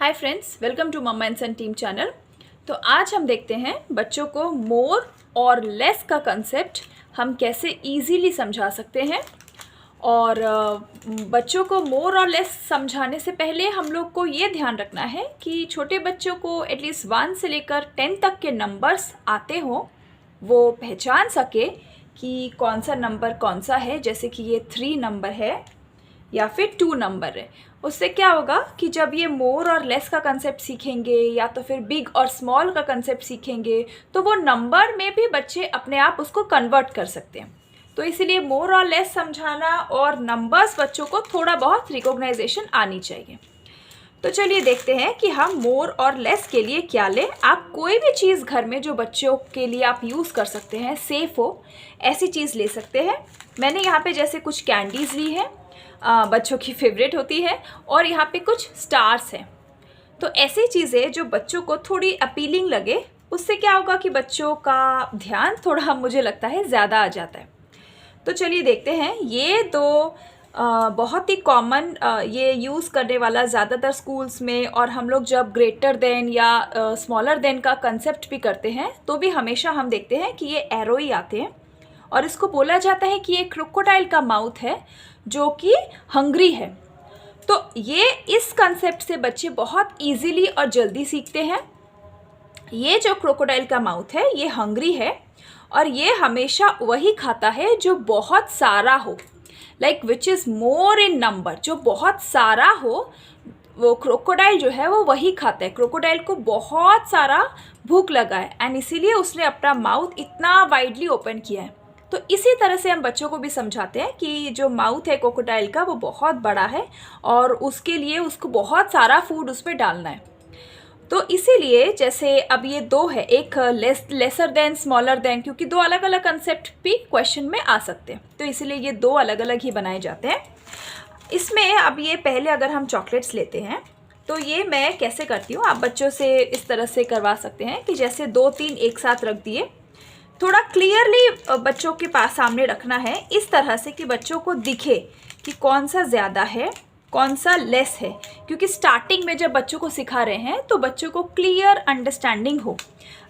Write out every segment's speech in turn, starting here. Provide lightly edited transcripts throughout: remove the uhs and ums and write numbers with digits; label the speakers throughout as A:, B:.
A: Hi friends, welcome to mamma and son team channel. तो आज हम देखते हैं बच्चों को मोर और लेस का कंसेप्ट हम कैसे इजीली समझा सकते हैं। और बच्चों को मोर और लेस समझाने से पहले हम लोग को ये ध्यान रखना है कि छोटे बच्चों को एटलीस्ट 1 से लेकर 10 तक के नंबर्स आते हों, वो पहचान सके कि कौन सा नंबर कौन सा है। जैसे कि ये 3 नंबर है या फिर 2 नंबर है। उससे क्या होगा कि जब ये मोर और लेस का कंसेप्ट सीखेंगे या तो फिर बिग और स्मॉल का कंसेप्ट सीखेंगे तो वो नंबर में भी बच्चे अपने आप उसको कन्वर्ट कर सकते हैं। तो इसीलिए मोर और लेस समझाना और नंबर्स बच्चों को थोड़ा बहुत रिकॉग्नाइजेशन आनी चाहिए। तो चलिए देखते हैं कि हम मोर और लेस के लिए क्या लें। आप कोई भी चीज़ घर में जो बच्चों के लिए आप यूज़ कर सकते हैं, सेफ़ हो, ऐसी चीज़ ले सकते हैं। मैंने यहाँ पे जैसे कुछ कैंडीज़ ली है, बच्चों की फेवरेट होती है, और यहाँ पे कुछ स्टार्स हैं। तो ऐसी चीज़ें जो बच्चों को थोड़ी अपीलिंग लगे, उससे क्या होगा कि बच्चों का ध्यान थोड़ा, मुझे लगता है, ज़्यादा आ जाता है। तो चलिए देखते हैं। ये दो बहुत ही कॉमन, ये यूज़ करने वाला ज़्यादातर स्कूल्स में, और हम लोग जब ग्रेटर देन या स्मॉलर देन का कंसेप्ट भी करते हैं तो भी हमेशा हम देखते हैं कि ये एरो ही आते हैं। और इसको बोला जाता है कि ये क्रोकोडाइल का माउथ है जो कि हंग्री है। तो ये इस कंसेप्ट से बच्चे बहुत इजीली और जल्दी सीखते हैं। ये जो क्रोकोडाइल का माउथ है ये हंग्री है, और ये हमेशा वही खाता है जो बहुत सारा हो, like which is more in number. जो बहुत सारा हो वो क्रोकोडाइल जो है वो वही खाता है। क्रोकोडाइल को बहुत सारा भूख लगा है एंड इसीलिए उसने अपना माउथ इतना वाइडली ओपन किया है। तो इसी तरह से हम बच्चों को भी समझाते हैं कि जो माउथ है क्रोकोडाइल का वो बहुत बड़ा है और उसके लिए उसको बहुत सारा फूड उस पर डालना है। तो इसीलिए जैसे अब ये दो है, एक लेसर देन स्मॉलर देन, क्योंकि दो अलग अलग कंसेप्ट भी क्वेश्चन में आ सकते हैं, तो इसीलिए ये दो अलग अलग ही बनाए जाते हैं। इसमें अब ये पहले अगर हम चॉकलेट्स लेते हैं तो ये मैं कैसे करती हूँ, आप बच्चों से इस तरह से करवा सकते हैं कि जैसे 2-3 एक साथ रख दिए। थोड़ा क्लियरली बच्चों के पास सामने रखना है, इस तरह से कि बच्चों को दिखे कि कौन सा ज़्यादा है कौन सा लेस है, क्योंकि स्टार्टिंग में जब बच्चों को सिखा रहे हैं तो बच्चों को क्लियर अंडरस्टैंडिंग हो।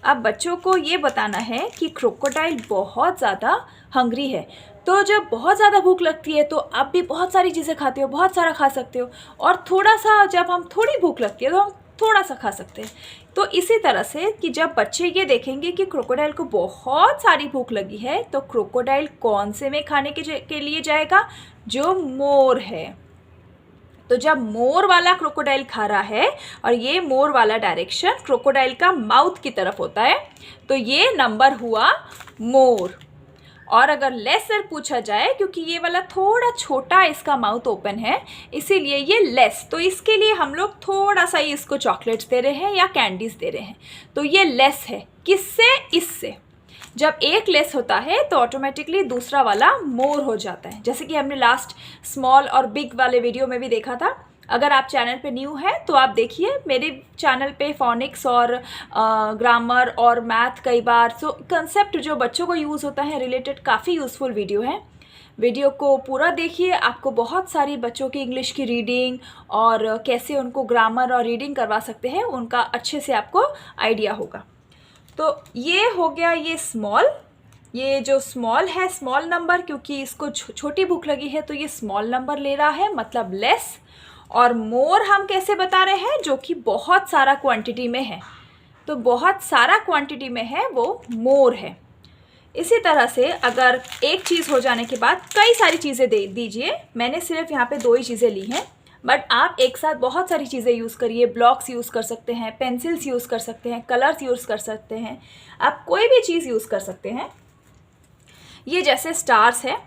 A: अब बच्चों को ये बताना है कि क्रोकोडाइल बहुत ज़्यादा हंग्री है, तो जब बहुत ज़्यादा भूख लगती है तो आप भी बहुत सारी चीज़ें खाते हो, बहुत सारा खा सकते हो, और थोड़ा सा जब हम थोड़ी भूख लगती है तो हम थोड़ा सा खा सकते हैं। तो इसी तरह से कि जब बच्चे ये देखेंगे कि क्रोकोडाइल को बहुत सारी भूख लगी है तो क्रोकोडाइल कौन से में खाने के लिए जाएगा, जो मोर है। तो जब मोर वाला क्रोकोडाइल खा रहा है और ये मोर वाला डायरेक्शन क्रोकोडाइल का माउथ की तरफ होता है तो ये नंबर हुआ मोर। और अगर लेसर पूछा जाए, क्योंकि ये वाला थोड़ा छोटा इसका माउथ ओपन है इसीलिए ये लेस, तो इसके लिए हम लोग थोड़ा सा ही इसको चॉकलेट्स दे रहे हैं या कैंडीज दे रहे हैं, तो ये लेस है। किससे? इससे। जब एक लेस होता है तो ऑटोमेटिकली दूसरा वाला मोर हो जाता है, जैसे कि हमने लास्ट स्मॉल और बिग वाले वीडियो में भी देखा था। अगर आप चैनल पे न्यू हैं तो आप देखिए, मेरे चैनल पे फोनिक्स और ग्रामर और मैथ कई बार, सो कंसेप्ट जो बच्चों को यूज़ होता है रिलेटेड काफ़ी यूज़फुल वीडियो हैं। वीडियो को पूरा देखिए, आपको बहुत सारी बच्चों की इंग्लिश की रीडिंग और कैसे उनको ग्रामर और रीडिंग करवा सकते हैं उनका अच्छे से आपको आइडिया होगा। तो ये हो गया ये स्मॉल, ये जो स्मॉल है स्मॉल नंबर, क्योंकि इसको छोटी भूख लगी है तो ये स्मॉल नंबर ले रहा है, मतलब लेस। और मोर हम कैसे बता रहे हैं, जो कि बहुत सारा क्वांटिटी में है, तो बहुत सारा क्वांटिटी में है वो मोर है। इसी तरह से अगर एक चीज़ हो जाने के बाद कई सारी चीज़ें दे दीजिए, मैंने सिर्फ यहाँ पे 2 ही चीज़ें ली हैं, बट आप एक साथ बहुत सारी चीज़ें यूज़ करिए। ब्लॉक्स यूज़ कर सकते हैं, पेंसिल्स यूज़ कर सकते हैं, कलर्स यूज़ कर सकते हैं, आप कोई भी चीज़ यूज़ कर सकते हैं। ये जैसे स्टार्स है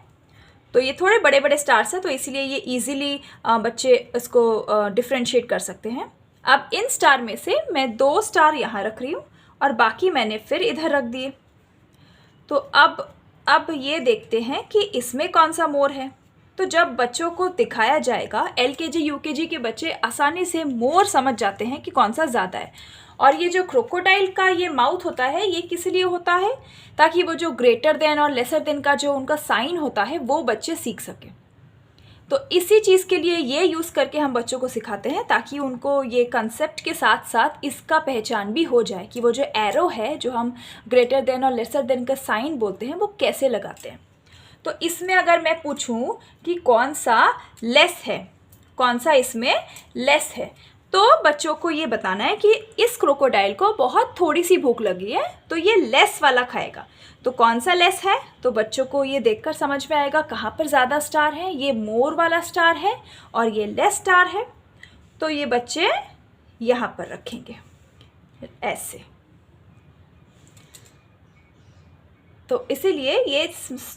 A: तो ये थोड़े बड़े बड़े स्टार्स हैं, तो इसीलिए ये इजीली बच्चे इसको डिफ्रेंशिएट कर सकते हैं। अब इन स्टार में से मैं 2 स्टार यहाँ रख रही हूँ और बाकी मैंने फिर इधर रख दिए। तो अब ये देखते हैं कि इसमें कौन सा मोर है। तो जब बच्चों को दिखाया जाएगा, LKG UKG के बच्चे आसानी से मोर समझ जाते हैं कि कौन सा ज़्यादा है। और ये जो क्रोकोडाइल का ये माउथ होता है ये किस लिए होता है, ताकि वो जो ग्रेटर देन और लेसर देन का जो उनका साइन होता है वो बच्चे सीख सकें। तो इसी चीज़ के लिए ये यूज़ करके हम बच्चों को सिखाते हैं, ताकि उनको ये कंसेप्ट के साथ साथ इसका पहचान भी हो जाए कि वो जो एरो है, जो हम ग्रेटर देन और लेसर देन का साइन बोलते हैं, वो कैसे लगाते हैं। तो इसमें अगर मैं पूछूं कि कौन सा लेस है, कौन सा इसमें लेस है, तो बच्चों को ये बताना है कि इस क्रोकोडाइल को बहुत थोड़ी सी भूख लगी है, तो ये लेस वाला खाएगा। तो कौन सा लेस है, तो बच्चों को ये देखकर समझ में आएगा कहाँ पर ज़्यादा स्टार है। ये मोर वाला स्टार है और ये लेस स्टार है, तो ये बच्चे यहाँ पर रखेंगे ऐसे। तो इसीलिए ये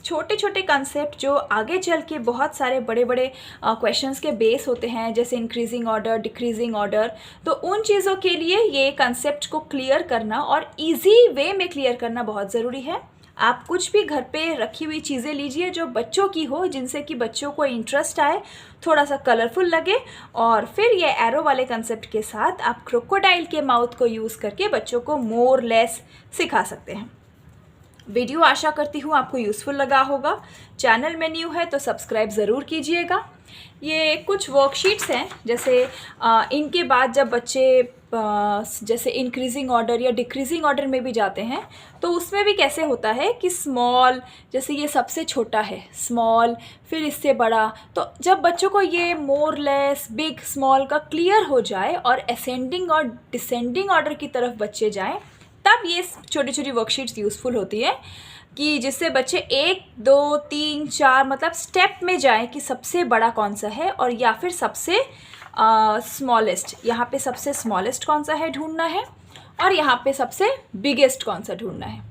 A: छोटे छोटे कंसेप्ट जो आगे चल के बहुत सारे बड़े बड़े क्वेश्चंस के बेस होते हैं, जैसे इंक्रीजिंग ऑर्डर, डिक्रीजिंग ऑर्डर, तो उन चीज़ों के लिए ये कंसेप्ट को क्लियर करना और इजी वे में क्लियर करना बहुत ज़रूरी है। आप कुछ भी घर पे रखी हुई चीज़ें लीजिए जो बच्चों की हो, जिनसे कि बच्चों को इंटरेस्ट आए, थोड़ा सा कलरफुल लगे, और फिर ये एरो वाले कंसेप्ट के साथ आप क्रोकोडाइल के माउथ को यूज़ करके बच्चों को मोर लेस सिखा सकते हैं। वीडियो आशा करती हूँ आपको यूज़फुल लगा होगा। चैनल में न्यू है तो सब्सक्राइब ज़रूर कीजिएगा। ये कुछ वर्कशीट्स हैं, जैसे इनके बाद जब बच्चे जैसे इंक्रीजिंग ऑर्डर या डिक्रीजिंग ऑर्डर में भी जाते हैं, तो उसमें भी कैसे होता है कि स्मॉल, जैसे ये सबसे छोटा है स्मॉल, फिर इससे बड़ा। तो जब बच्चों को ये मोर लेस, बिग, स्मॉल का क्लियर हो जाए और असेंडिंग और डिसेंडिंग ऑर्डर की तरफ बच्चे जाएँ, तब ये छोटी छोटी वर्कशीट्स यूज़फुल होती है, कि जिससे बच्चे 1, 2, 3, 4 मतलब स्टेप में जाएं कि सबसे बड़ा कौन सा है, और या फिर सबसे स्मॉलेस्ट, यहाँ पे सबसे स्मॉलेस्ट कौन सा है ढूंढना है, और यहाँ पे सबसे बिगेस्ट कौन सा ढूंढना है।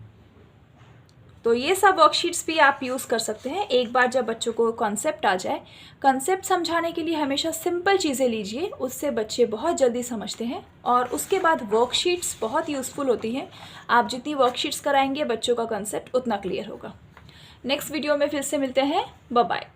A: तो ये सब वर्कशीट्स भी आप यूज़ कर सकते हैं। एक बार जब बच्चों को कॉन्सेप्ट आ जाए, कॉन्सेप्ट समझाने के लिए हमेशा सिंपल चीज़ें लीजिए, उससे बच्चे बहुत जल्दी समझते हैं। और उसके बाद वर्कशीट्स बहुत यूज़फुल होती हैं। आप जितनी वर्कशीट्स कराएंगे बच्चों का कॉन्सेप्ट उतना क्लियर होगा। नेक्स्ट वीडियो में फिर से मिलते हैं। Bye bye.